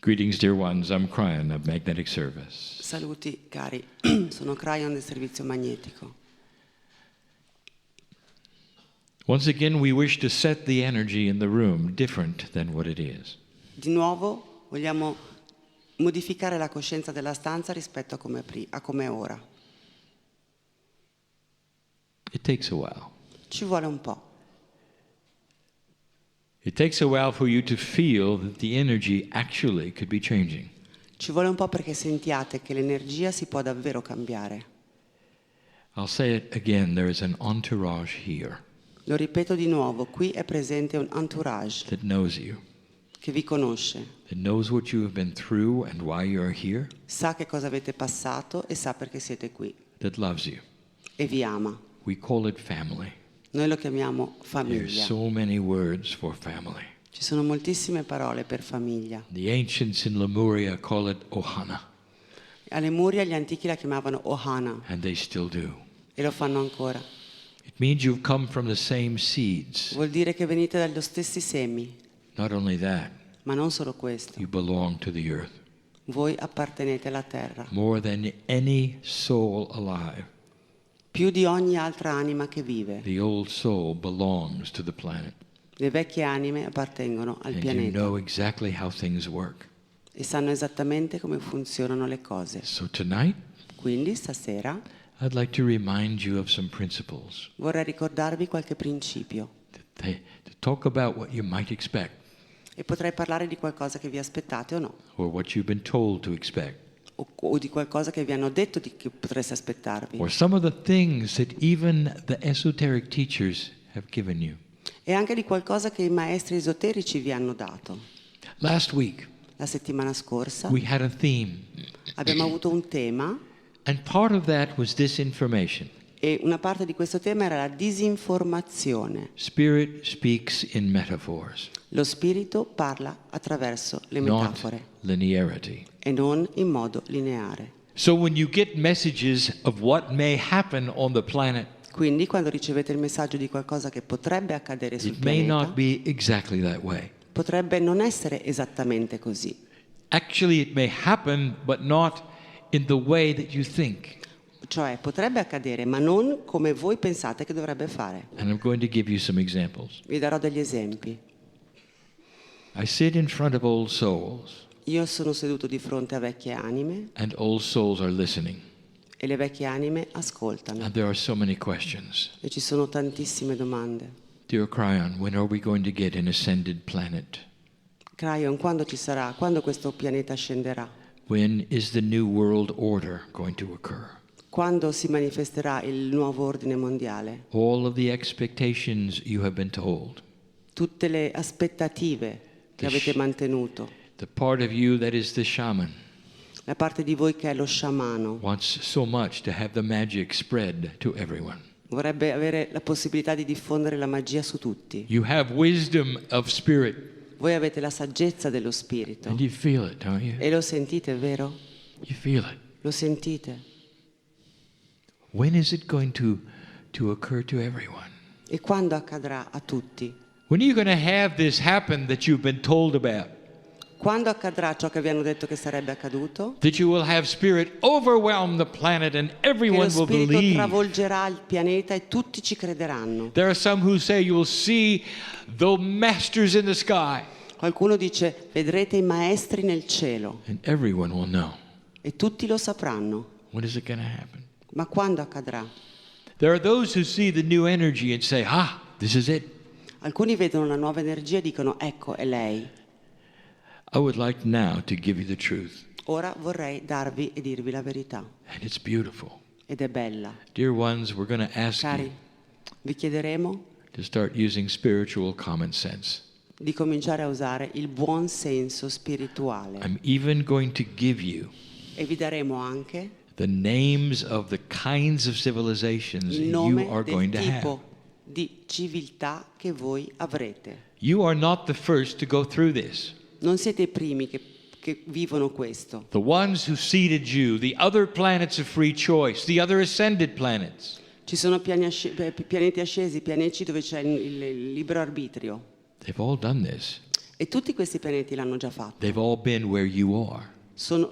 Greetings, dear ones. I'm Kryon of Magnetic Service. Saluti cari, sono Kryon del servizio magnetico. Once again, we wish to set the energy in the room different than what it is. Di nuovo vogliamo modificare la coscienza della stanza rispetto a come è ora. It takes a while. Ci vuole un po'. It takes a while for you to feel that the energy actually could be changing. Ci vuole un po' perché sentiate che l'energia si può davvero cambiare. I'll say it again, there is an entourage here Lo ripeto di nuovo, qui è presente un entourage that knows you, che vi conosce, that knows what you have been through and why you are here, sa che cosa avete passato e sa perché siete qui that loves you. e vi ama. We call it family. Noi lo chiamiamo There's famiglia. so many words for family. Ci sono moltissime parole per famiglia. The ancients in Lemuria call it Ohana, A Lemuria gli antichi la chiamavano Ohana and they still do. e lo fanno ancora. It means you've come from the same seeds. Vuol dire che venite dagli stessi semi, Not only that, ma non solo questo. you belong to the earth. Voi appartenete alla terra, More than any soul alive, più di ogni altra anima che vive. the old soul belongs to the planet. Le vecchie anime appartengono al And you pianeta know exactly how things work. e sanno esattamente come funzionano le cose. So tonight, Quindi stasera I'd like to remind you of some principles vorrei ricordarvi qualche principio to talk about what you might expect e potrei parlare di qualcosa che vi aspettate o no, or what you've been told to expect, o di qualcosa che vi hanno detto che potreste aspettarvi, or some of the things that even the esoteric teachers have given you. e anche di qualcosa che i maestri esoterici vi hanno dato. Last week, La settimana scorsa we had a theme, abbiamo avuto un tema and part of that was disinformation. e una parte di questo tema era la disinformazione. Spirit speaks in metaphors, Lo spirito parla attraverso le not metafore linearity. e non in modo lineare. So when you get messages of what may happen on the planet, Quindi quando ricevete il messaggio di qualcosa che potrebbe accadere sul it may not pianeta, be exactly that way. potrebbe non essere esattamente così. Actually, it may happen, but not in the way that you think. Cioè potrebbe accadere, ma non come voi pensate che dovrebbe fare. And I'm going to give you some examples. Vi darò degli esempi. I sit in front of old souls, Io sono seduto di fronte a vecchie anime and old souls are listening. e le vecchie anime ascoltano. And there are so many questions. E ci sono tantissime domande. Dear Kryon, when are we going to get an ascended planet? Kryon, quando ci sarà? Quando questo pianeta scenderà? When is the new world order going to occur? Quando si manifesterà il nuovo ordine mondiale? All of the expectations you have been told. Tutte le aspettative che avete mantenuto. The part of you that is the shaman La parte di voi che è lo sciamano wants so much to have the magic spread to everyone. vorrebbe avere la possibilità di diffondere la magia su tutti. You have wisdom of spirit, Voi avete la saggezza dello spirito and you feel it, don't you? e lo sentite, vero? You feel it. Lo sentite? When is it going to occur to everyone? E quando accadrà a tutti? When are you going to have this happen that you've been told about? Quando accadrà ciò che vi hanno detto che sarebbe accaduto? That you will have spirit overwhelm the planet and Che everyone lo will spirito believe. travolgerà il pianeta e tutti ci crederanno. There are some who say you will see the masters in the sky, Qualcuno dice, vedrete i maestri nel cielo and everyone will know. e tutti lo sapranno. When is it going to happen? Ma quando accadrà? There are those who see the new energy and say, this is it. Alcuni vedono la nuova energia e dicono, ecco, è lei. I would like now to give you the truth. Ora vorrei darvi e dirvi la verità. And it's beautiful. Ed è bella. Dear ones, we're going to ask Cari, you vi chiederemo to start using spiritual common sense. di cominciare a usare il buon senso spirituale. I'm even going to give you E vi daremo anche the names of the kinds of civilizations il you nome are del going to have. tipo di civiltà che voi avrete. You are not the first to go through this. Non siete i primi che vivono questo. The ones who seeded you, the other planets of free choice, the other ascended planets, Ci sono pianeti ascesi, pianeti dove c'è il libero arbitrio. they've all done this. E tutti questi pianeti l'hanno già fatto. They've all been where you are.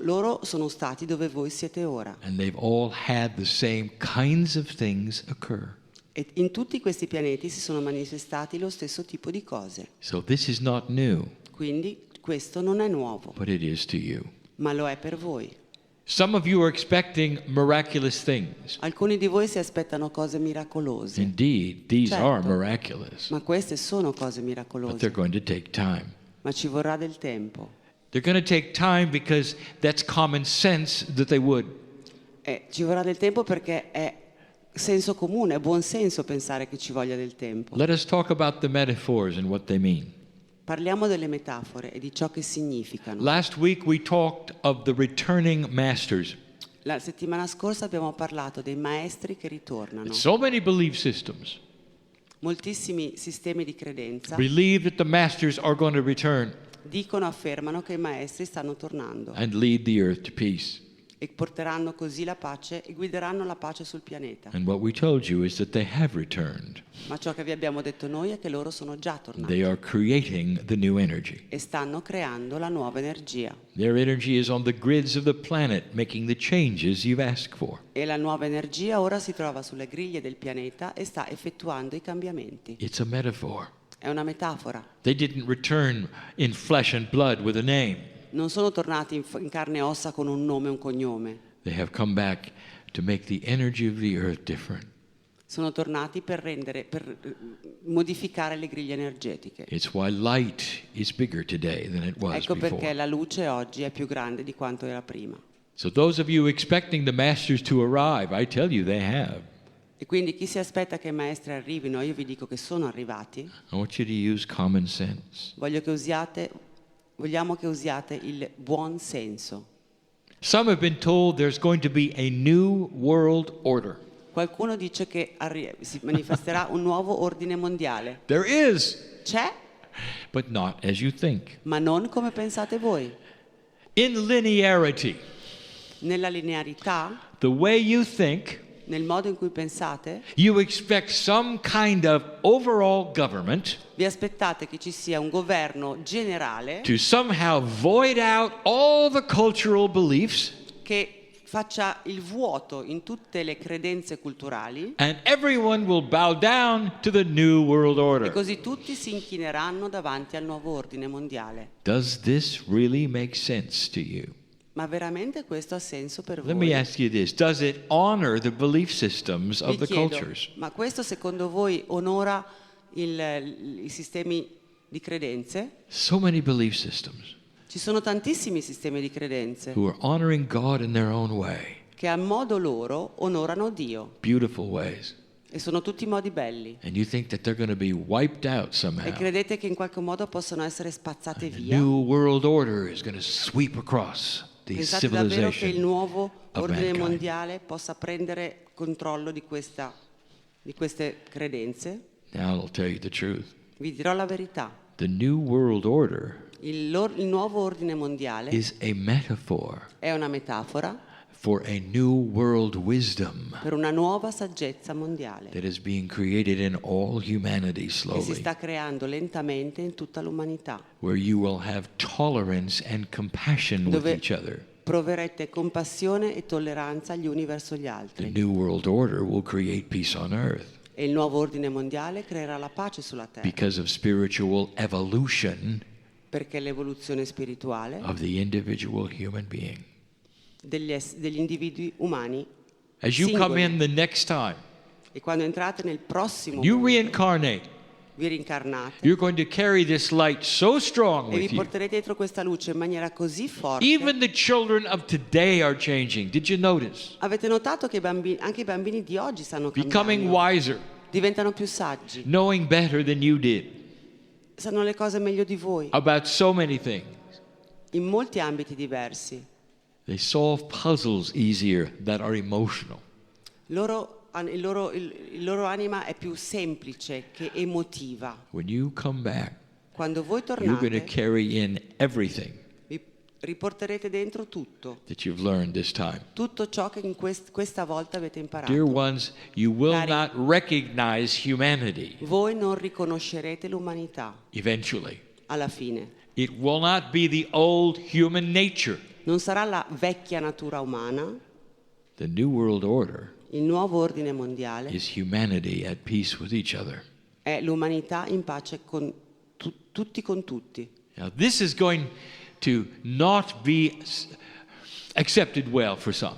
Loro sono stati dove voi siete ora. And they've all had the same kinds of things occur. E in tutti questi pianeti si sono manifestati lo stesso tipo di cose. So this is not new, Quindi questo non è nuovo, but it is to you. ma lo è per voi. Some of you are expecting miraculous things. Alcuni di voi si aspettano cose miracolose. Indeed, these Certo. are miraculous, Ma queste sono cose but miracolose. they're going to take time. Ma ci vorrà del tempo. They're going to take time because that's common sense that they would. Ci vorrà del tempo perché è senso comune, è buon senso pensare che ci voglia del tempo. Let us talk about the metaphors and what they mean. Parliamo delle metafore e di ciò che significano. Last week we talked of the returning masters. La settimana scorsa abbiamo parlato dei maestri che ritornano. So many belief systems Moltissimi sistemi di credenza believe that the masters are going to return affermano che i maestri stanno tornando and lead the earth to peace. e porteranno così la pace e guideranno la pace sul pianeta. And what we told you is that they have returned. Ma ciò che vi abbiamo detto noi è che loro sono già tornati They are creating the new energy. e stanno creando la nuova energia. Their energy is on the grids of the planet, making the changes you've asked for. E la nuova energia ora si trova sulle griglie del pianeta e sta effettuando i cambiamenti. It's a metaphor. È una metafora. They didn't return in flesh and blood with a name. Non sono tornati in carne e ossa con un nome e un cognome. They have come back to make the energy of the earth different. Sono tornati per modificare le griglie energetiche. It's why light is bigger today than it was Ecco perché before. la luce oggi è più grande di quanto era prima. So those of you expecting the masters to arrive, I tell you they have. E quindi chi si aspetta che i maestri arrivino, io vi dico che sono arrivati. I want you to use common sense. Vogliamo che usiate il buon senso. Some have been told there's going to be a new world order. Qualcuno dice che si manifesterà un nuovo ordine mondiale. There is, C'è, but not as you think. ma non come pensate voi. In linearity, Nella linearità, the way you think, nel modo in cui pensate, you expect some kind of overall government vi aspettate che ci sia un governo generale to somehow void out all the cultural beliefs, che faccia il vuoto in tutte le credenze culturali and everyone will bow down to the new world e order. così tutti si inchineranno davanti al nuovo ordine mondiale. Does this really make sense to you? Ma veramente questo ha senso per Let me voi? ask you this. Does it honor the belief systems of Vi the chiedo, cultures? ma questo secondo voi onora i sistemi di credenze? So many belief systems Ci sono tantissimi sistemi di credenze who are honoring God in their own way, che a modo loro onorano Dio beautiful ways. e sono tutti modi belli. And you think that they're going to be wiped out E somehow. credete che in qualche modo possono essere spazzate The via? new world order is going to sweep across the Pensate davvero che il civilization nuovo of ordine mankind. mondiale possa prendere controllo di queste credenze? Now I'll tell you the truth. Vi dirò la verità. The new world order Il nuovo ordine mondiale is a metaphor è una metafora for a new world wisdom per una nuova saggezza mondiale that is being created in all humanity che si slowly, sta creando lentamente in tutta l'umanità, where you will have tolerance and compassion with dove each other. proverete compassione e tolleranza gli uni verso gli The altri. new world order will create peace on earth E il nuovo ordine mondiale creerà la pace sulla terra, because of spiritual evolution perché l'evoluzione spirituale of the individual human being. degli individui umani As you come singoli. in the next time, E quando entrate nel prossimo you mondo, reincarnate. vi rincarnate You're going to carry this light so strong e vi with you. porterete dietro questa luce in maniera così forte. Even the children of today are changing. Did you notice? Avete notato che anche i bambini di oggi stanno Becoming cambiando, wiser, diventano più saggi, knowing better than you did sanno le cose meglio di voi about so many things. in molti ambiti diversi. They solve puzzles easier that are emotional. Il loro anima è più semplice che emotiva. When you come back, Quando voi you're going to tornate, carry in everything vi riporterete dentro tutto, that you've learned this time. tutto ciò che in questa volta avete imparato. Dear ones, you will Cari. not recognize humanity Voi non riconoscerete l'umanità eventually. alla fine. It will not be the old human nature. Non sarà la vecchia natura umana. The New World Order Il nuovo ordine mondiale is humanity at peace with each other. è l'umanità in pace con tutti con tutti. Now, this is going to not be accepted well for some.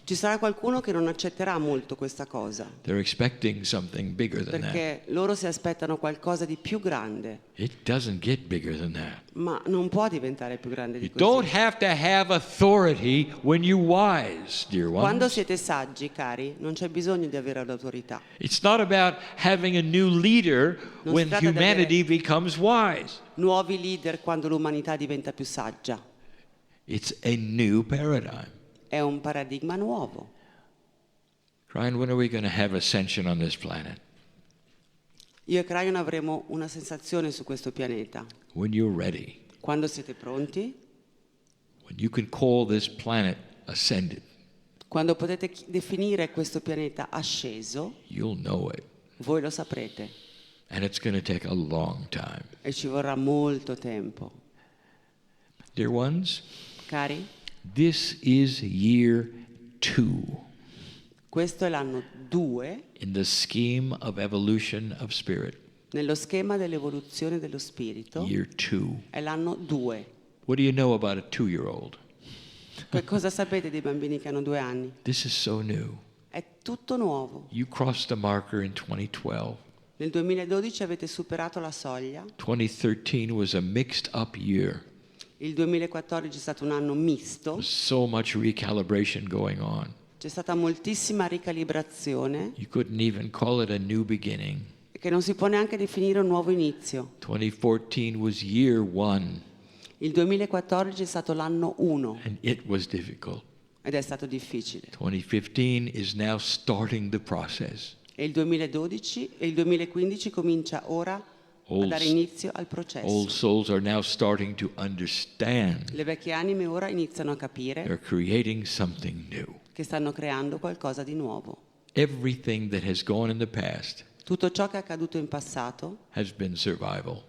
Ci sarà qualcuno che non accetterà molto questa cosa, They're expecting something bigger than that. perché loro si aspettano qualcosa di più grande, It doesn't get bigger than that. ma non può diventare più grande di You don't così. have to have authority when you're wise, dear Quando ones. siete saggi, cari, non c'è bisogno di avere l'autorità. It's not about having a new leader Non si when tratta di humanity becomes wise. Nuovi leader quando l'umanità diventa più saggia. It's a new paradigm. È un paradigma nuovo. Kryon, when are we going to have ascension on this planet? Io e Kryon avremo una sensazione su questo pianeta. When you're ready. Quando siete pronti, When you can call this planet ascended, quando potete definire questo pianeta asceso, you'll know it. voi lo saprete And it's going to take a long time. e ci vorrà molto tempo. Dear ones, Cari, this is year 2 questo è l'anno 2 in the scheme of evolution of spirit. nello schema dell'evoluzione dello spirito. Year 2. È l'anno 2. What do you know about a 2-year-old? Cosa sapete dei bambini che hanno 2 anni? This is so new. È tutto nuovo. You crossed the marker in 2012. Nel 2012 avete superato la soglia. 2013 was a mixed up year. Il 2014 è stato un anno misto. There's so much recalibration going on. C'è stata moltissima ricalibrazione You couldn't even call it a new beginning. che non si può neanche definire un nuovo inizio. 2014 was year 1, Il 2014 è stato l'anno 1 and it was difficult. ed è stato difficile. 2015 is now starting the process. E il 2012 e il 2015 comincia ora a Old- dare inizio al Old processo. souls are now starting to understand Le vecchie anime ora iniziano a capire they're creating something new. che stanno creando qualcosa di nuovo. Everything that has gone in the past Tutto ciò che è accaduto in passato has been survival.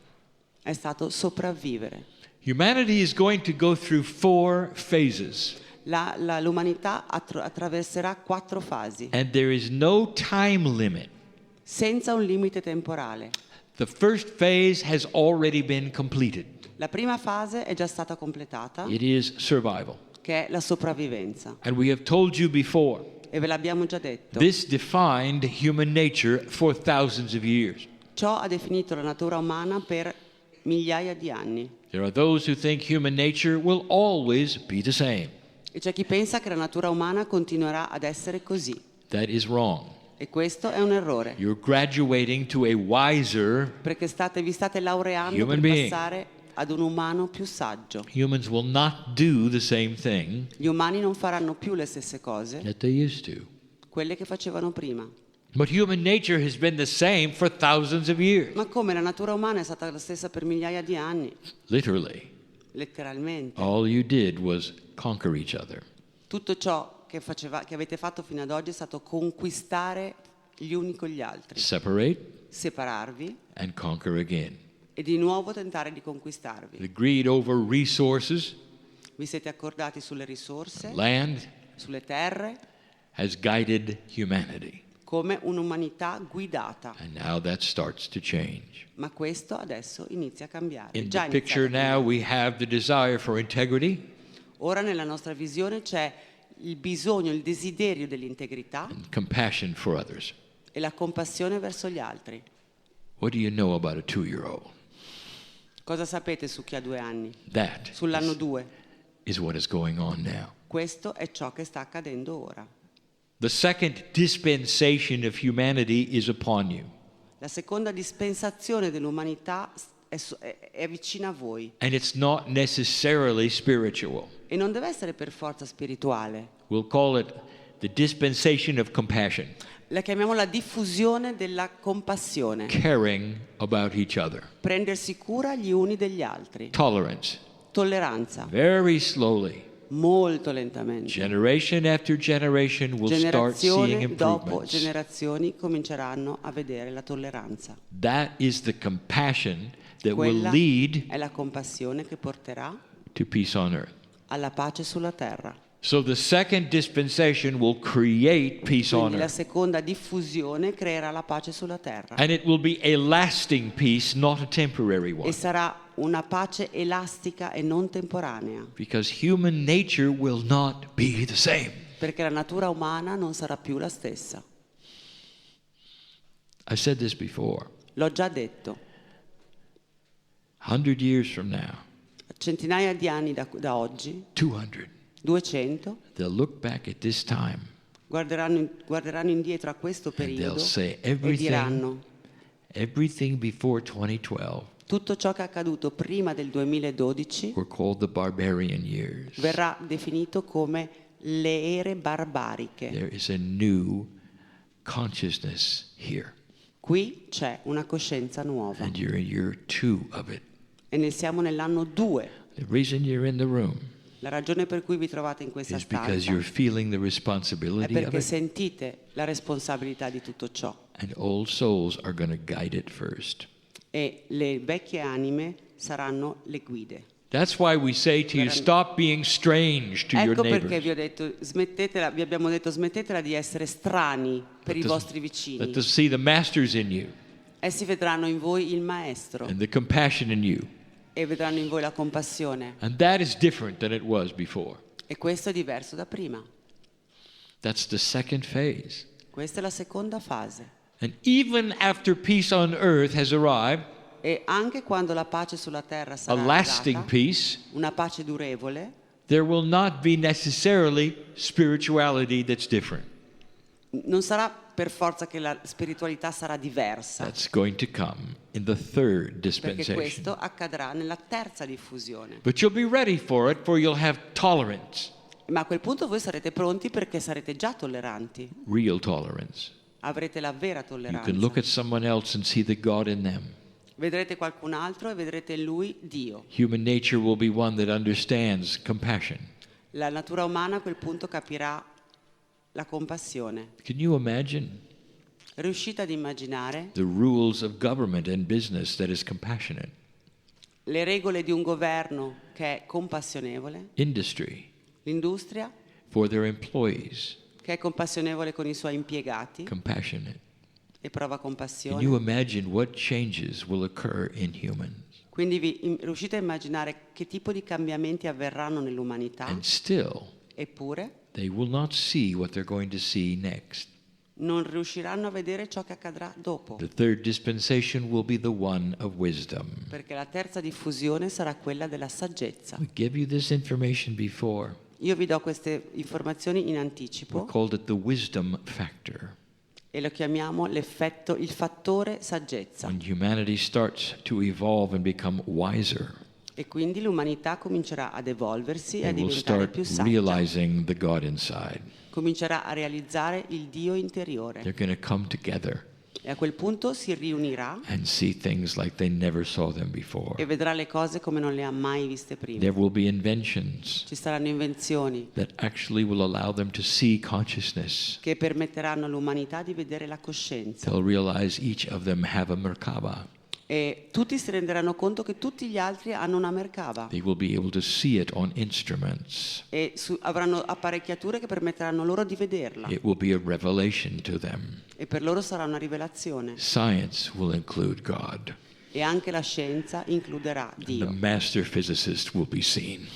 è stato sopravvivere. Humanity is going to go through 4 phases, L'umanità attraverserà 4 fasi, and there is no time limit. senza un limite temporale. The first phase has already been completed. La prima fase è già stata completata, It is survival. che è la sopravvivenza. And we have told you before, E ve l'abbiamo già detto. this defined human nature for thousands of years. Ciò ha definito la natura umana per migliaia di anni. There are those who think human nature will always be the same. E c'è chi pensa che la natura umana continuerà ad essere così. That is wrong. E questo è un errore, You're graduating to a wiser. perché vi state laureando Human per being. passare ad un umano più saggio. Humans will not do the same thing Gli umani non faranno più le stesse cose, that they used to. quelle che facevano prima. But human nature has been the same for thousands of years. Ma come la natura umana è stata la stessa per migliaia di anni, Literally, letteralmente. all you did was conquer each other. Tutto ciò che avete fatto fino ad oggi è stato conquistare gli uni con gli altri, Separate separarvi and conquer again. e di nuovo tentare di conquistarvi. The greed over resources, Vi siete accordati sulle risorse, land, sulle terre, has guided humanity. come un'umanità guidata. And now that starts to change. Ma questo adesso inizia a cambiare. In Già the è picture iniziato a now, cambiare. we have the desire for integrity Ora nella nostra visione c'è il bisogno, il desiderio dell'integrità and compassion for others. e la compassione verso gli altri. What do you know about a 2-year-old? Cosa sapete su chi ha 2 anni? That Sull'anno 2. is what is going on now. Questo è ciò che sta accadendo ora. The second dispensation of humanity is upon you. La seconda dispensazione dell'umanità è vicina a voi And it's not necessarily spiritual. e non deve essere per forza spirituale. We'll call it the dispensation of compassion, La chiamiamo la diffusione della compassione. caring about each other, Prendersi cura gli uni degli altri. tolerance, Tolleranza, very slowly. molto lentamente. Generation after generation will start seeing Generazione dopo improvements. generazioni cominceranno a vedere la tolleranza. That is the compassion that will Quella lead è la compassione che porterà to peace on earth. alla pace sulla terra. So the second dispensation will create peace on Quindi la earth. seconda diffusione creerà la pace sulla terra. And it will be a lasting peace, not a temporary one. E sarà una pace elastica e non temporanea, Because human nature will not be the same. perché la natura umana non sarà più la stessa. I said this before. L'ho già detto. 100 years from now, Centinaia di anni da oggi, 200, 200, they'll look back at this time guarderanno indietro a questo and they'll periodo say e diranno: everything before 2012 tutto ciò che è accaduto prima del 2012 were called the barbarian years. verrà definito come le ere barbariche. There is a new consciousness here. Qui c'è una coscienza nuova And you're in year 2 of it. e ne siamo nell'anno 2. The reason you're in the room La ragione per cui vi trovate in questa is because stanza you're feeling the è responsibility of perché it. sentite la responsabilità di tutto ciò, And old souls are going to guide it first. e le vecchie anime saranno le guide. That's why we say to you, stop being strange to your Ecco perché neighbors. vi ho detto, vi abbiamo detto, smettetela di essere strani per i vostri Let vicini. them see the masters in you Essi vedranno in voi il maestro and the compassion in you. e vedranno in voi la compassione. And that is different than it was before. E questo è diverso da prima. That's the second phase. Questa è la seconda fase. And even after peace on earth has arrived, E anche quando la pace sulla terra a sarà lasting arrivata, peace, una pace durevole, there will not be necessarily spirituality that's different. non sarà per forza che la spiritualità sarà diversa, That's going to come in the third perché dispensation. questo accadrà nella terza diffusione. But you'll be ready for it, for you'll have tolerance, Ma a quel punto voi sarete pronti perché sarete già tolleranti, real tolerance. avrete la vera You can look tolleranza. at someone else and see the God in them. Vedrete qualcun altro e vedrete in lui Dio. Human nature will be one that understands compassion. La natura umana a quel punto capirà la compassione. Can you imagine Riuscite ad immaginare the rules of government and business that is compassionate? le regole di un governo che è compassionevole, Industry l'industria for their employees, che è compassionevole con i suoi impiegati compassionate. e prova Can you compassione. imagine what changes will occur in humans? Quindi riuscite a immaginare che tipo di cambiamenti avverranno nell'umanità? And still, Eppure they will not see what they're going to see next. non riusciranno a vedere ciò che accadrà dopo, The third dispensation will be the one of wisdom. perché la terza diffusione sarà quella della saggezza. We gave you this information before. Io vi do queste informazioni in We anticipo called it the wisdom factor. e lo chiamiamo il fattore saggezza. When humanity starts to evolve and become wiser, E quindi l'umanità comincerà ad evolversi e they a will diventare start più saggia. realizing the God inside. Comincerà a realizzare il Dio interiore. They're going to come together E a quel punto si riunirà and see things like they never saw them before. e vedrà le cose come non le ha mai viste prima. There will be inventions Ci saranno invenzioni that actually will allow them to see consciousness. che permetteranno all'umanità di vedere la coscienza. They'll realize each of them have a Merkaba. E tutti si renderanno conto che tutti gli altri hanno una Merkaba They will be able to see it on instruments. e avranno apparecchiature che permetteranno loro di vederla. It will be a revelation to them. E per loro sarà una rivelazione. Science will include God. E anche la scienza includerà The Dio. master physicist will be seen.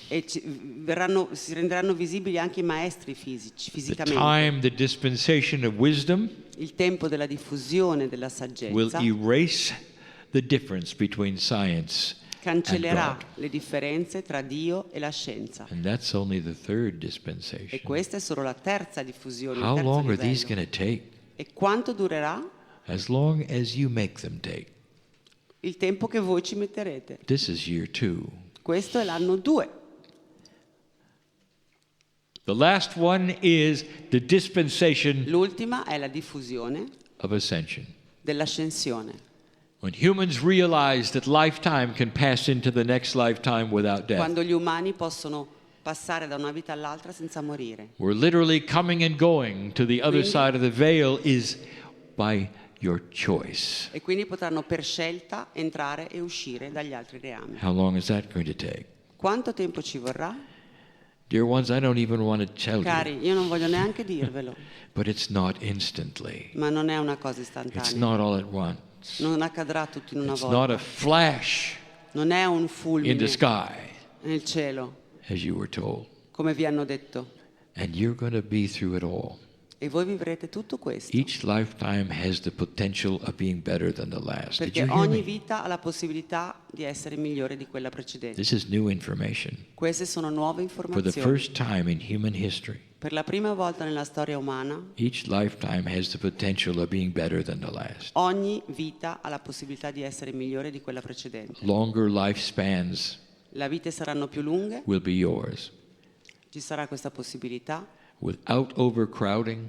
E si renderanno visibili anche i maestri fisici, The fisicamente. time, the dispensation of wisdom Il tempo della diffusione della will saggezza erase the difference between science and cancellerà God. le differenze tra Dio e la scienza. And that's only the third E dispensation. questa è solo la terza diffusione, il How terzo long are these livello. going to take? E quanto durerà? As long as you make them take. Il tempo che voi ci metterete. This is year 2. Questo è l'anno 2. The last one is the dispensation L'ultima è la diffusione of ascension. dell'ascensione. When humans realize that lifetime can pass into the next lifetime without death. Quando gli umani possono passare da una vita all'altra senza morire. We're literally coming and going to the other Quindi- side of the veil is by your choice. E quindi potranno per scelta entrare e uscire dagli altri reami. How long is that going to take? Quanto tempo ci vorrà? Dear ones, I don't even want to tell you, Cari, io non voglio neanche dirvelo, but it's not instantly. ma non è una cosa It's istantanea. not all at once. Non accadrà tutto in una It's not volta. a flash Non è un in fulmine the sky, nel cielo, as you were told. come vi hanno detto. And you're going to be through it all. E voi vivrete tutto questo. Each lifetime has the potential of being better than the last. Did Perché you hear ogni me? vita ha la possibilità di essere migliore di quella precedente. This is new information. Queste sono nuove For the informazioni. first time in human history, Per la prima volta nella storia umana, each lifetime has the potential of being better than the last. ogni vita ha la possibilità di essere migliore di quella precedente. Longer lifespans Le vite saranno più lunghe, will be yours. ci sarà questa possibilità Without overcrowding,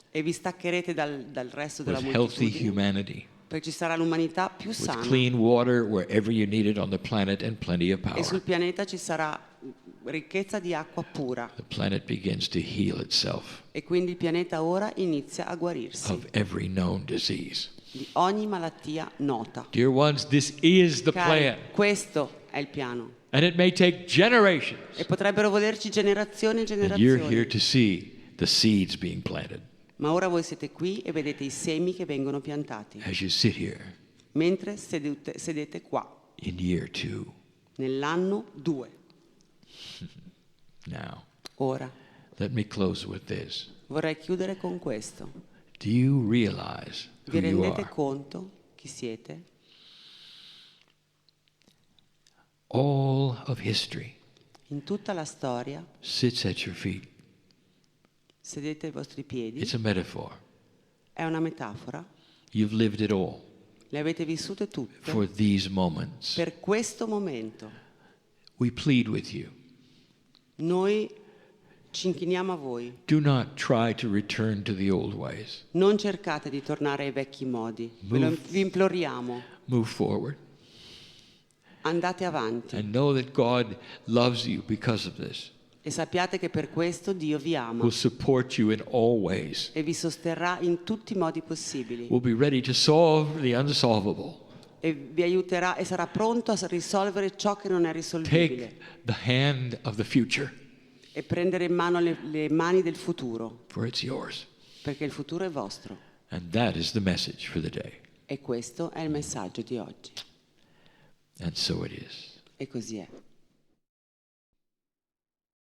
e vi staccherete dal resto della with healthy moltitudine, humanity, perché ci sarà l'umanità più with sana clean water wherever you need it on the planet and plenty of e sul power. pianeta ci sarà ricchezza di acqua pura The planet begins to heal itself e quindi il pianeta ora inizia a guarirsi of every known disease. di ogni malattia nota. Dear ones, this is the Cari, plan. questo è il piano And it may take generations. e potrebbero volerci generazioni e And you're here generazioni, to see the seeds being planted ma ora voi siete qui e vedete i semi che vengono piantati as you sit here mentre sedete qua in year 2. nell'anno 2. Now, Ora let me close with this. vorrei chiudere con questo. Do you realize Vi who you rendete are? conto chi siete? All of history In tutta la storia sits at your feet. sedete ai vostri piedi, It's a metaphor. è una metafora, You've lived it all le avete vissute tutte for these moments. per questo momento. We plead with you. Noi ci inchiniamo a voi, Do not try to return to the old ways. non cercate di tornare ai vecchi modi, vi imploriamo, Move forward andate avanti and know that God loves you because of this. e sappiate che per questo Dio vi ama Will support you in all ways. e vi sosterrà in tutti i modi possibili Will be ready to solve the unsolvable. e vi aiuterà e sarà pronto a risolvere ciò che non è risolvibile Take the hand of the future, e prendere in mano le mani del futuro, for it's yours. perché il futuro è vostro And that is the message for the day. e questo è il messaggio di oggi And so it is. e così è.